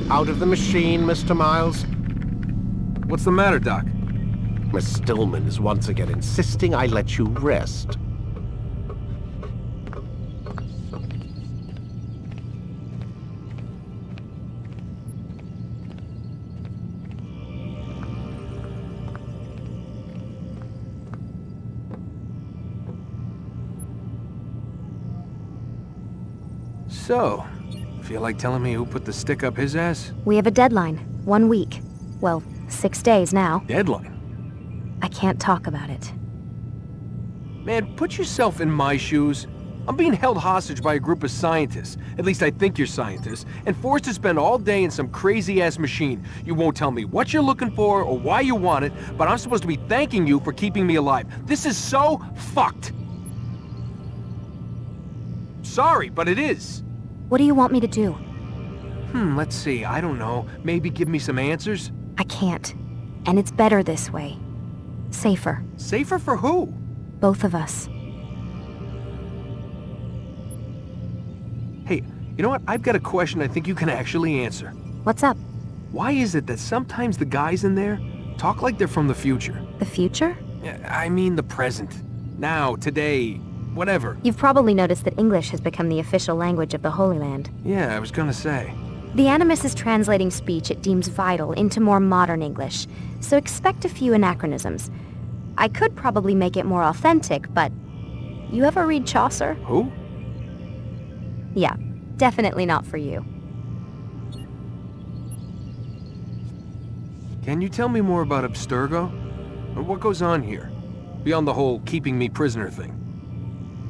Out of the machine, Mr. Miles. What's the matter, Doc? Miss Stillman is once again insisting I let you rest. So, feel like telling me who put the stick up his ass? We have a deadline. 1 week. Well, 6 days now. Deadline? I can't talk about it. Man, put yourself in my shoes. I'm being held hostage by a group of scientists, at least I think you're scientists, and forced to spend all day in some crazy-ass machine. You won't tell me what you're looking for or why you want it, but I'm supposed to be thanking you for keeping me alive. This is so fucked. Sorry, but it is. What do you want me to do? Let's see, I don't know. Maybe give me some answers? I can't. And it's better this way. Safer. Safer for who? Both of us. Hey, you know what? I've got a question I think you can actually answer. What's up? Why is it that sometimes the guys in there talk like they're from the future? The future? I mean the present. Now, today, whatever. You've probably noticed that English has become the official language of the Holy Land. Yeah, I was gonna say. The Animus is translating speech it deems vital into more modern English, so expect a few anachronisms. I could probably make it more authentic, but... You ever read Chaucer? Who? Yeah, definitely not for you. Can you tell me more about Abstergo? And what goes on here? Beyond the whole keeping me prisoner thing.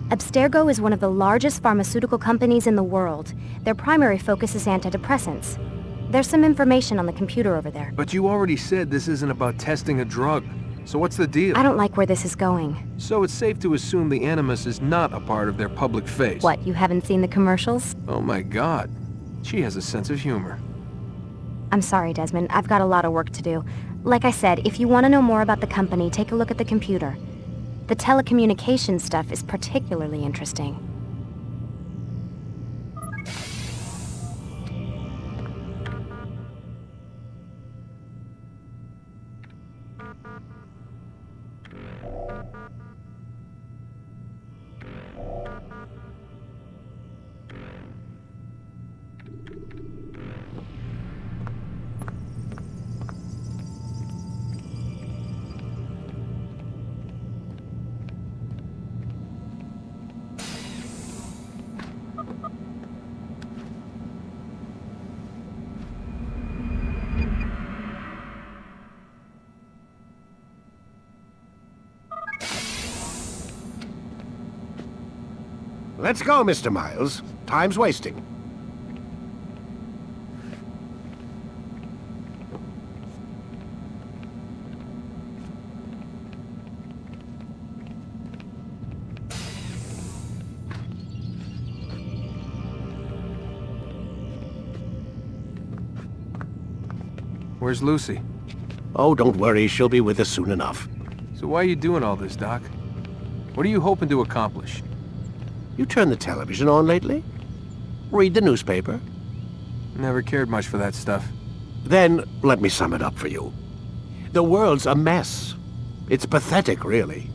Abstergo is one of the largest pharmaceutical companies in the world. Their primary focus is antidepressants. There's some information on the computer over there. But you already said this isn't about testing a drug. So what's the deal? I don't like where this is going. So it's safe to assume the Animus is not a part of their public face. What, you haven't seen the commercials? Oh my god. She has a sense of humor. I'm sorry, Desmond. I've got a lot of work to do. Like I said, if you want to know more about the company, take a look at the computer. The telecommunications stuff is particularly interesting. Let's go, Mr. Miles. Time's wasting. Where's Lucy? Oh, don't worry. She'll be with us soon enough. So why are you doing all this, Doc? What are you hoping to accomplish? You turned the television on lately? Read the newspaper? Never cared much for that stuff. Then, let me sum it up for you. The world's a mess. It's pathetic, really.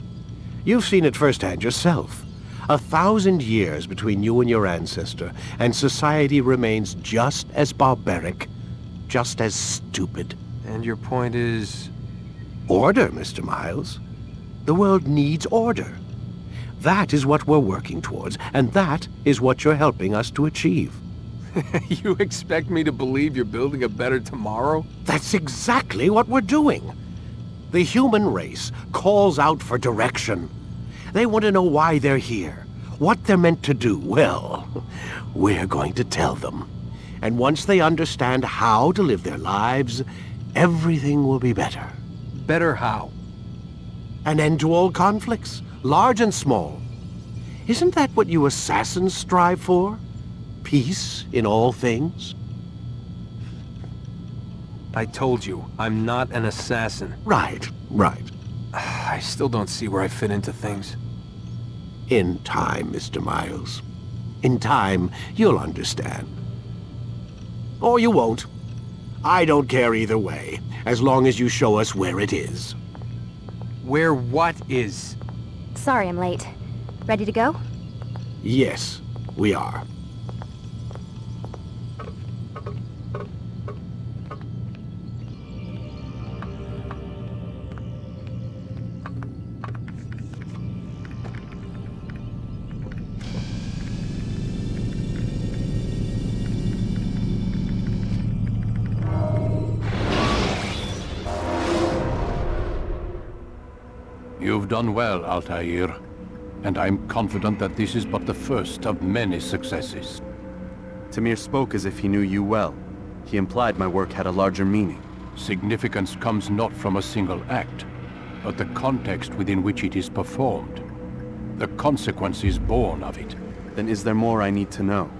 You've seen it firsthand yourself. 1,000 years between you and your ancestor, and society remains just as barbaric, just as stupid. And your point is? Order, Mr. Miles. The world needs order. That is what we're working towards, and that is what you're helping us to achieve. You expect me to believe you're building a better tomorrow? That's exactly what we're doing. The human race calls out for direction. They want to know why they're here, what they're meant to do. Well, we're going to tell them. And once they understand how to live their lives, everything will be better. Better how? An end to all conflicts, large and small. Isn't that what you assassins strive for? Peace in all things? I told you, I'm not an assassin. Right. I still don't see where I fit into things. In time, Mr. Miles. In time, you'll understand. Or you won't. I don't care either way, as long as you show us where it is. Where what is? Sorry I'm late. Ready to go? Yes, we are. You've done well, Altaïr, and I'm confident that this is but the first of many successes. Tamir spoke as if he knew you well. He implied my work had a larger meaning. Significance comes not from a single act, but the context within which it is performed. The consequences born of it. Then is there more I need to know?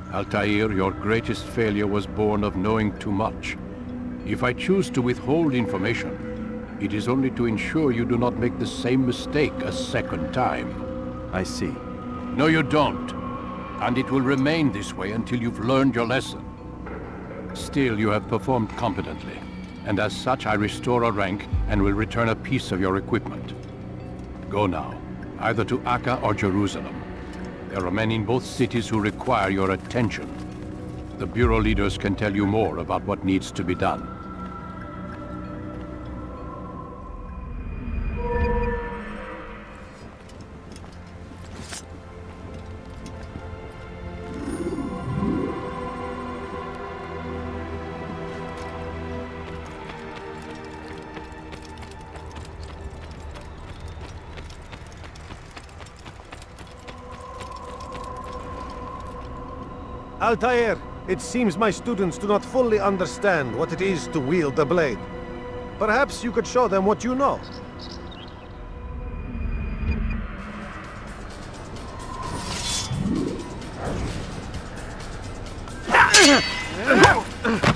Altaïr, your greatest failure was born of knowing too much. If I choose to withhold information, it is only to ensure you do not make the same mistake a second time. I see. No, you don't. And it will remain this way until you've learned your lesson. Still, you have performed competently, and as such I restore a rank and will return a piece of your equipment. Go now, either to Akka or Jerusalem. There are men in both cities who require your attention. The Bureau leaders can tell you more about what needs to be done. Altaïr, it seems my students do not fully understand what it is to wield the blade. Perhaps you could show them what you know.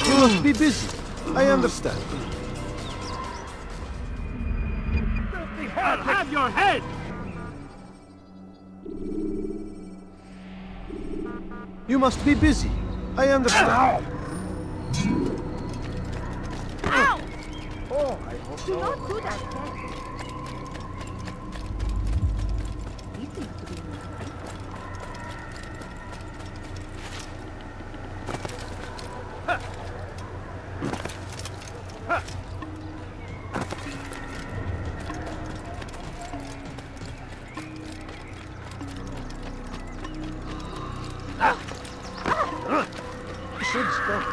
You must be busy. I understand. I'll have your head! You must be busy. I understand. Ow! Oh, I hope Do not do that, Ted. He seems to be in should stop.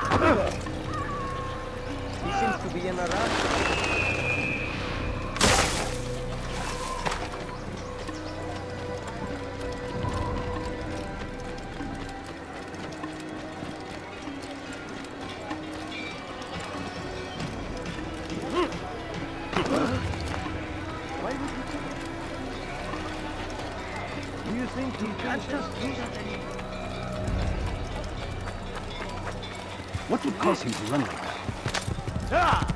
He seems to be in a rush. Why would you do that? Do you think he can just do that anymore? What would cause him to run like that?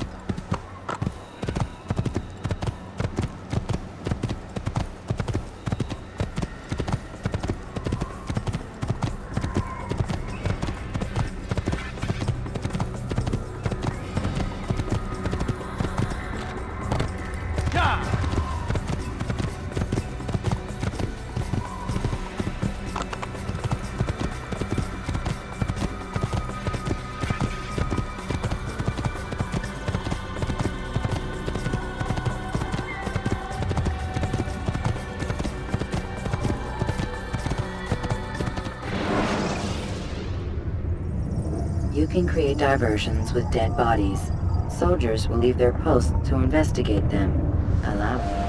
You can create diversions with dead bodies. Soldiers will leave their posts to investigate them. Allow me.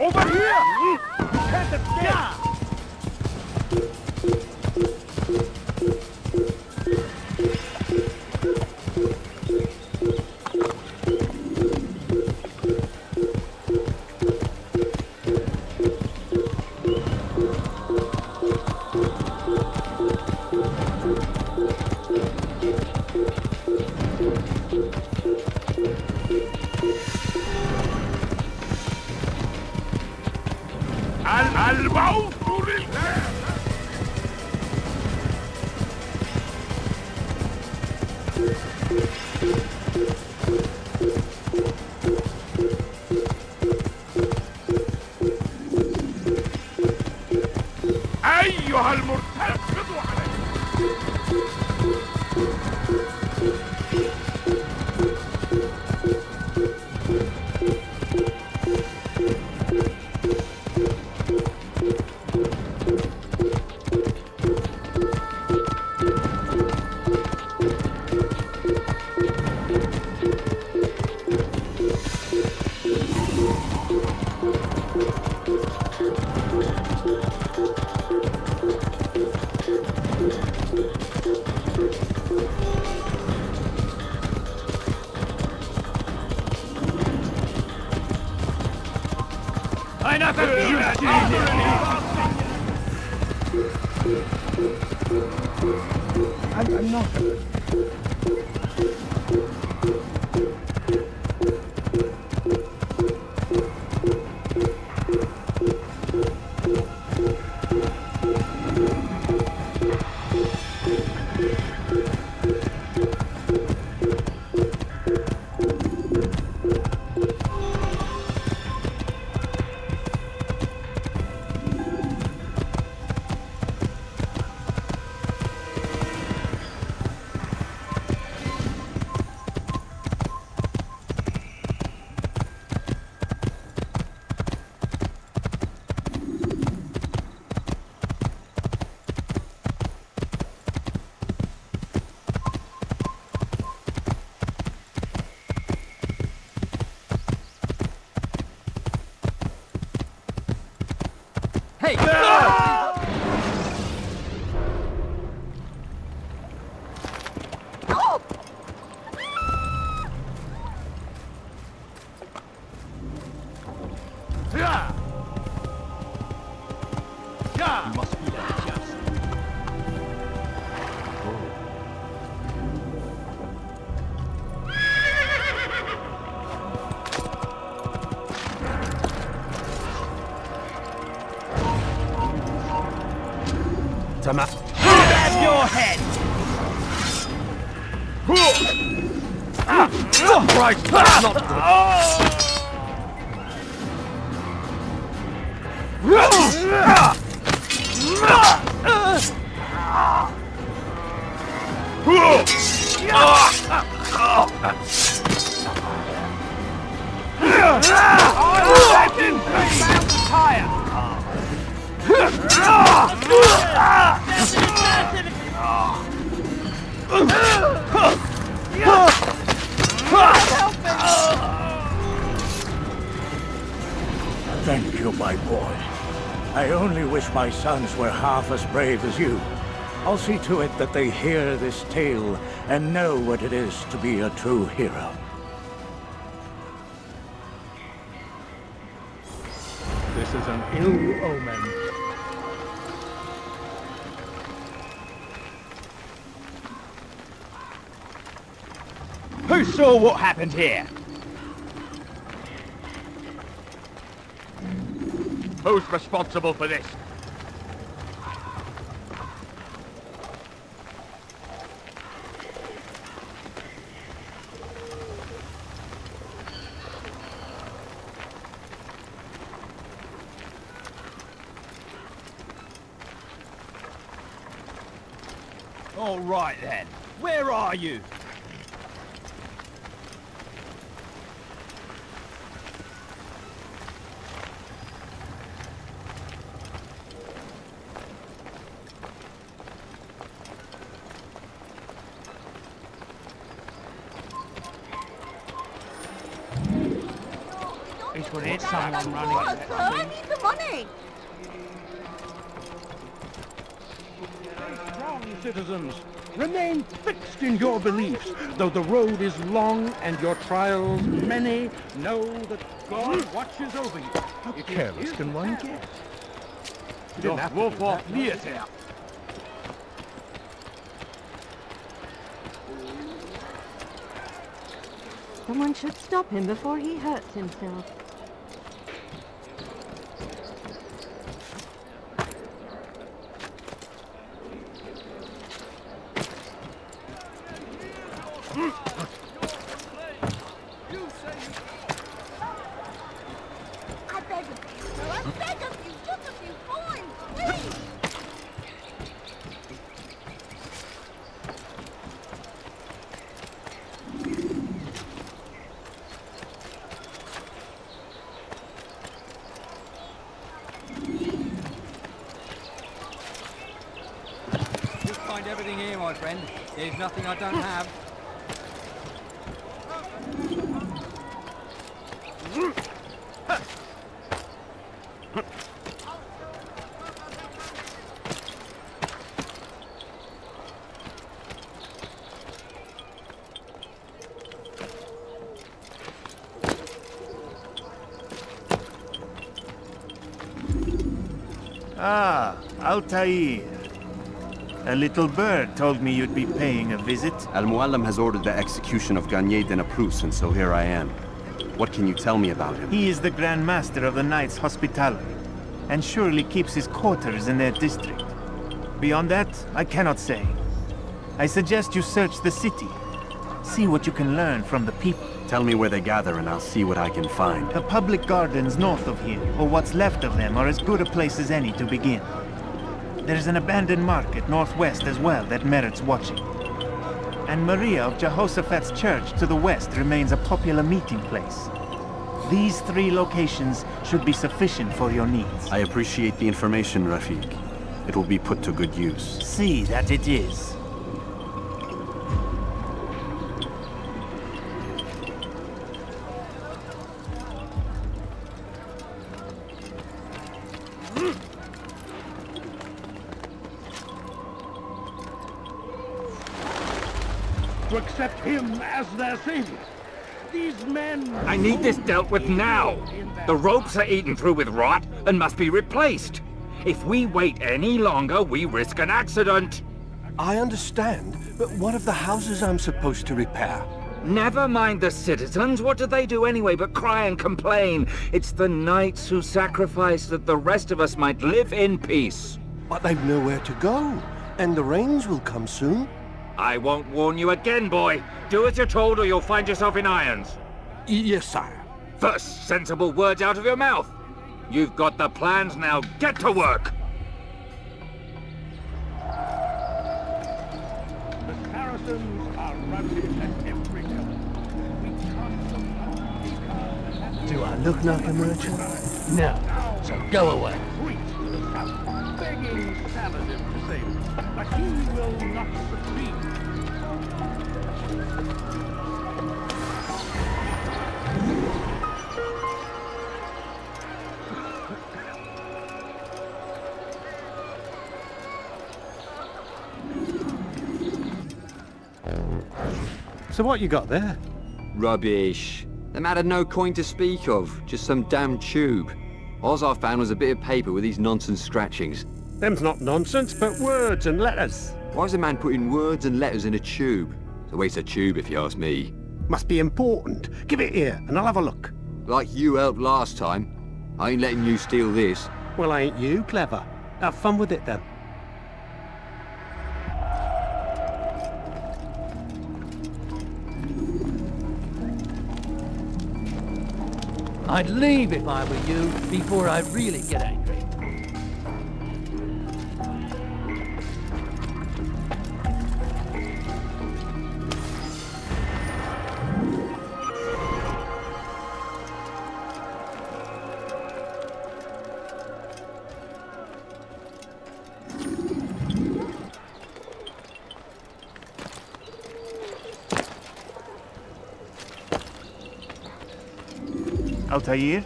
Over here! Can't escape! أيها المرتد علي. I'm not. Hey! must be a jest. Have your head! Right, that's not good. Thank you, my boy. I only wish my sons were half as brave as you. I'll see to it that they hear this tale and know what it is to be a true hero. This is an ill omen. Who saw what happened here? Who's responsible for this? All right then. Where are you? could hit someone running at that I thing. need the money! Stay strong, citizens. Remain fixed in your beliefs. Though the road is long and your trials many, know that God watches over you. How careless can one get? Doch wovor flieht er? Someone should stop him before he hurts himself. I beg of you, sir, I beg of you, look a few coins, please! You'll find everything here, my friend. There's nothing I don't have. Ah, Altaïr. A little bird told me you'd be paying a visit. Al-Muallim has ordered the execution of Garnier de Naplouse, and so here I am. What can you tell me about him? He is the Grand Master of the Knights Hospitaller, and surely keeps his quarters in their district. Beyond that, I cannot say. I suggest you search the city. See what you can learn from the people. Tell me where they gather and I'll see what I can find. The public gardens north of here, or what's left of them, are as good a place as any to begin. There's an abandoned market northwest as well that merits watching. And Maria of Jehoshaphat's church to the west remains a popular meeting place. These 3 locations should be sufficient for your needs. I appreciate the information, Rafiq. It will be put to good use. See that it is. To accept him as their savior. These men... I need this dealt with now. The ropes are eaten through with rot and must be replaced. If we wait any longer, we risk an accident. I understand, but what of the houses I'm supposed to repair? Never mind the citizens. What do they do anyway but cry and complain? It's the knights who sacrifice that the rest of us might live in peace. But they've nowhere to go, and the rains will come soon. I won't warn you again, boy. Do as you're told or you'll find yourself in irons. Yes, sire. First, sensible words out of your mouth. You've got the plans, now get to work. The Saracens are routed at every turn. Do I look like a merchant? No. So go away. Preach to the south, begging Saladin to save him, but he will not succeed. So what you got there? Rubbish. The man had no coin to speak of, just some damn tube. All I found was a bit of paper with these nonsense scratchings. Them's not nonsense, but words and letters. Why is a man putting words and letters in a tube? It's a waste of tube, if you ask me. Must be important. Give it here, and I'll have a look. Like you helped last time. I ain't letting you steal this. Well, ain't you clever? Have fun with it, then. I'd leave if I were you, before I really get angry. Altaïr,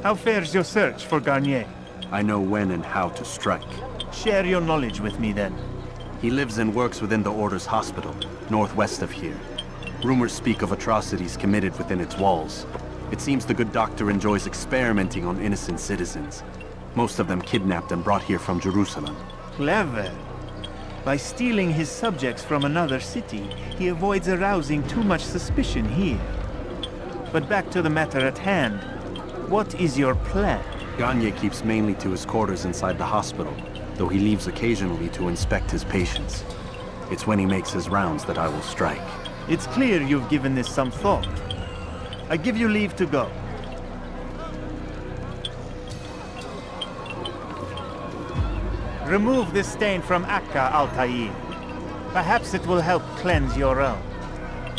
How fares your search for Garnier? I know when and how to strike. Share your knowledge with me then. He lives and works within the Order's hospital, northwest of here. Rumors speak of atrocities committed within its walls. It seems the good doctor enjoys experimenting on innocent citizens. Most of them kidnapped and brought here from Jerusalem. Clever. By stealing his subjects from another city, he avoids arousing too much suspicion here. But back to the matter at hand. What is your plan? Garnier keeps mainly to his quarters inside the hospital, though he leaves occasionally to inspect his patients. It's when he makes his rounds that I will strike. It's clear you've given this some thought. I give you leave to go. Remove this stain from Akka, Altaïr. Perhaps it will help cleanse your own.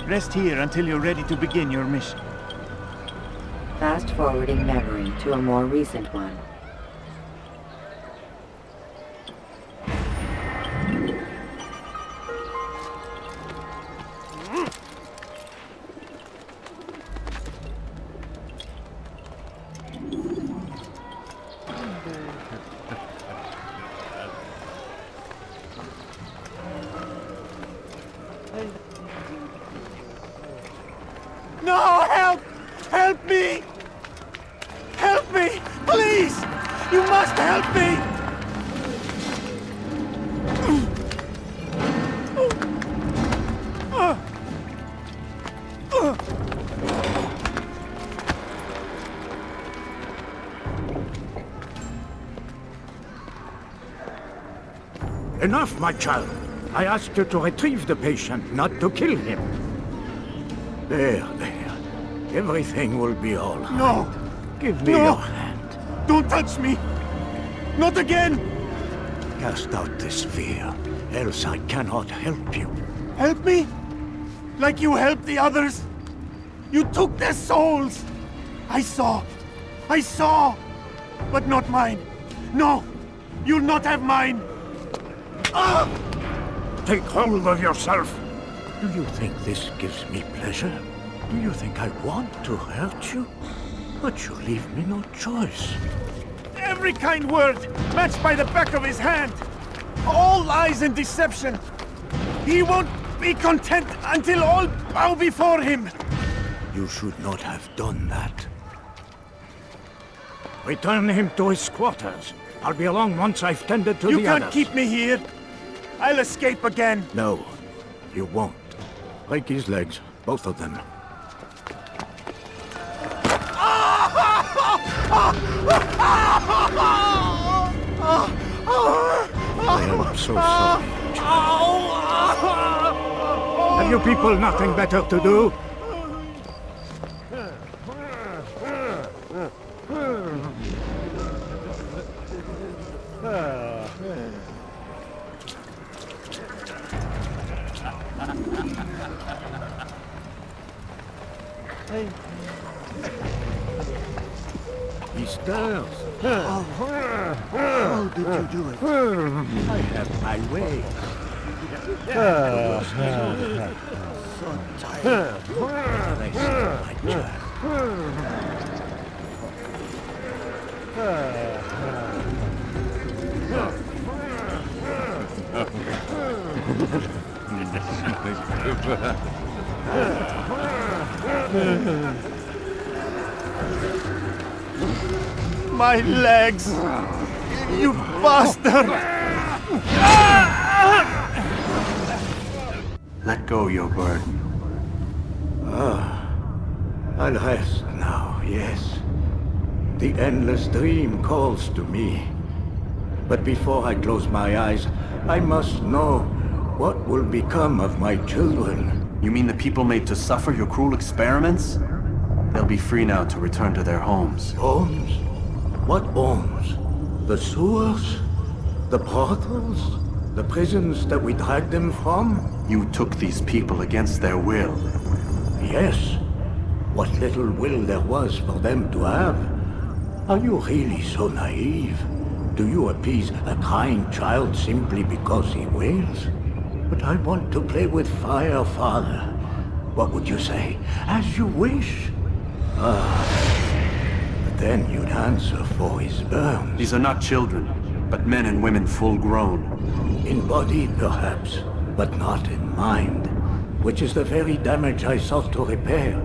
Rest here until you're ready to begin your mission. Fast-forwarding memory to a more recent one. No! Help! Help me! Help me! Please! You must help me! Enough, my child. I asked you to retrieve the patient, not to kill him. There. Everything will be all right. No! Give me your hand. Don't touch me! Not again! Cast out this fear, else I cannot help you. Help me? Like you helped the others? You took their souls! I saw! But not mine! No! You'll not have mine! Ah! Take hold of yourself! Do you think this gives me pleasure? Do you think I want to hurt you? But you leave me no choice. Every kind word matched by the back of his hand! All lies and deception! He won't be content until all bow before him! You should not have done that. Return him to his quarters. I'll be along once I've tended to the others. You can't keep me here! I'll escape again! No, you won't. Break his legs, both of them. I am so sorry. Have you people nothing better to do? He stirs. How did you do it? I have my way. So tired. Rest, my child. My legs! You bastard! Let go your burden. I'll rest now, yes. The endless dream calls to me. But before I close my eyes, I must know what will become of my children. You mean the people made to suffer your cruel experiments? They'll be free now to return to their homes. Homes? What homes? The sewers? The brothels? The prisons that we dragged them from? You took these people against their will. Yes. What little will there was for them to have. Are you really so naive? Do you appease a crying child simply because he wails? But I want to play with fire, Father. What would you say? As you wish. The then you'd answer for his burns. These are not children, but men and women full grown. In body, perhaps, but not in mind, which is the very damage I sought to repair.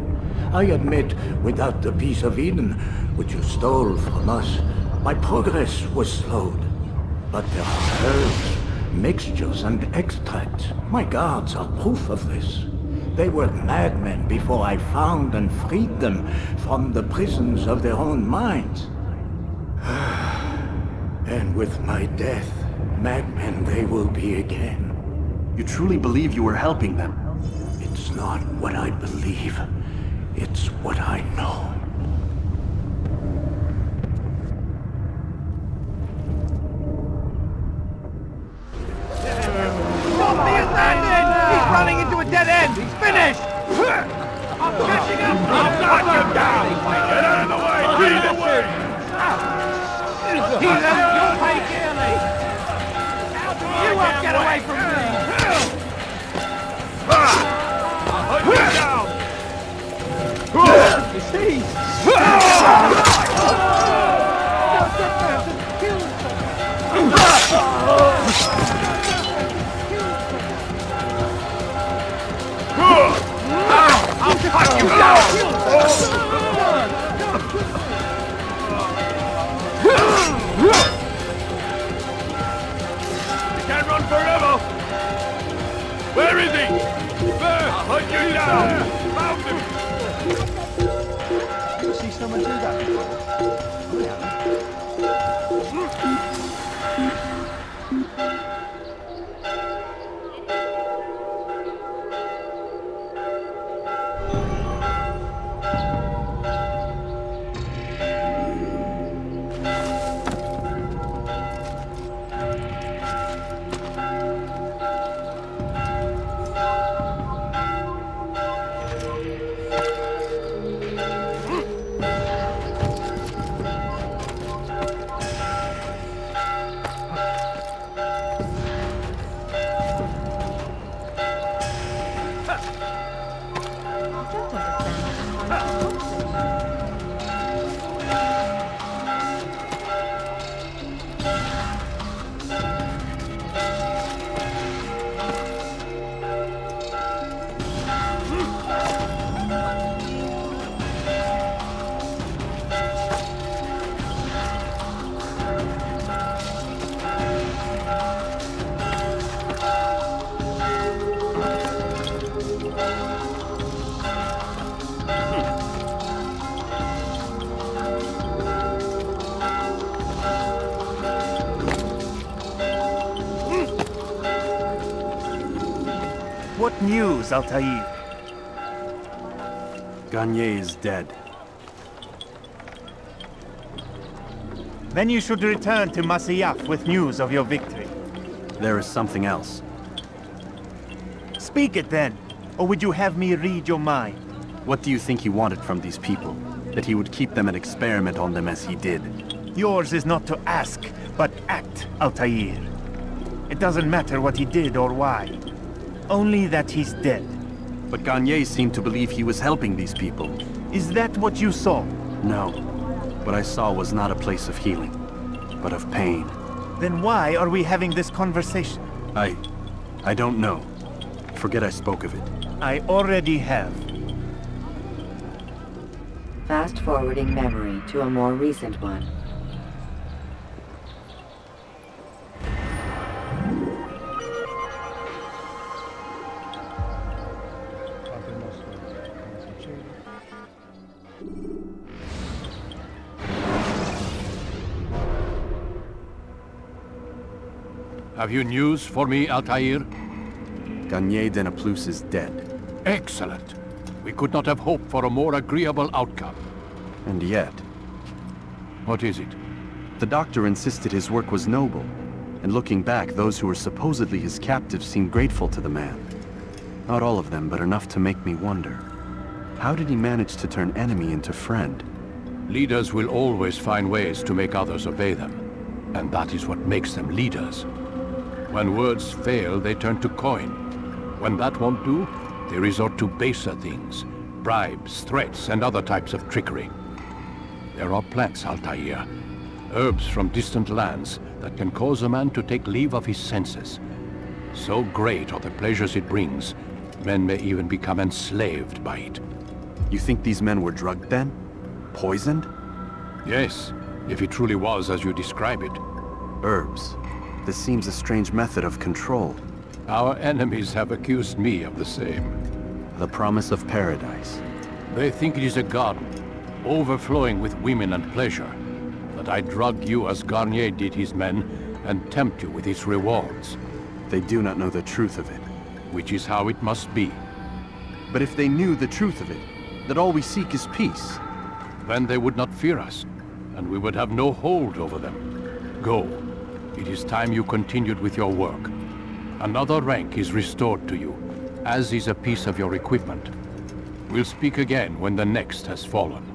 I admit, without the piece of Eden, which you stole from us, my progress was slowed. But there are herbs, mixtures, and extracts. My guards are proof of this. They were madmen before I found and freed them from the prisons of their own minds. And with my death, madmen they will be again. You truly believe you were helping them? It's not what I believe. It's what I know. Stop the assassin! He's running into a dead end! He's finished! I'm catching up! I'll knock you down! Get out of the way! Get out of the way! Healer, you'll pay dearly! You won't get away from me! I'll hunt you down! You see? I'll cut you down! You can't run forever! Where is he? There! I'll hunt you down! Found him! You see someone do that before? What news, Altaïr? Garnier is dead. Then you should return to Masyaf with news of your victory. There is something else. Speak it then, or would you have me read your mind? What do you think he wanted from these people? That he would keep them and experiment on them as he did? Yours is not to ask, but act, Altaïr. It doesn't matter what he did or why. Only that he's dead. But Garnier seemed to believe he was helping these people. Is that what you saw? No. What I saw was not a place of healing, but of pain. Then why are we having this conversation? I don't know. Forget I spoke of it. I already have. Fast-forwarding memory to a more recent one. Have you news for me, Altaïr? Garnier de Naplouse is dead. Excellent. We could not have hoped for a more agreeable outcome. And yet... What is it? The doctor insisted his work was noble. And looking back, those who were supposedly his captives seemed grateful to the man. Not all of them, but enough to make me wonder. How did he manage to turn enemy into friend? Leaders will always find ways to make others obey them. And that is what makes them leaders. When words fail, they turn to coin. When that won't do, they resort to baser things. Bribes, threats, and other types of trickery. There are plants, Altaïr. Herbs from distant lands that can cause a man to take leave of his senses. So great are the pleasures it brings, men may even become enslaved by it. You think these men were drugged then? Poisoned? Yes, if it truly was as you describe it. Herbs. This seems a strange method of control. Our enemies have accused me of the same. The promise of paradise. They think it is a garden, overflowing with women and pleasure. That I drug you as Garnier did his men, and tempt you with its rewards. They do not know the truth of it. Which is how it must be. But if they knew the truth of it, that all we seek is peace, then they would not fear us, and we would have no hold over them. Go. It is time you continued with your work. Another rank is restored to you, as is a piece of your equipment. We'll speak again when the next has fallen.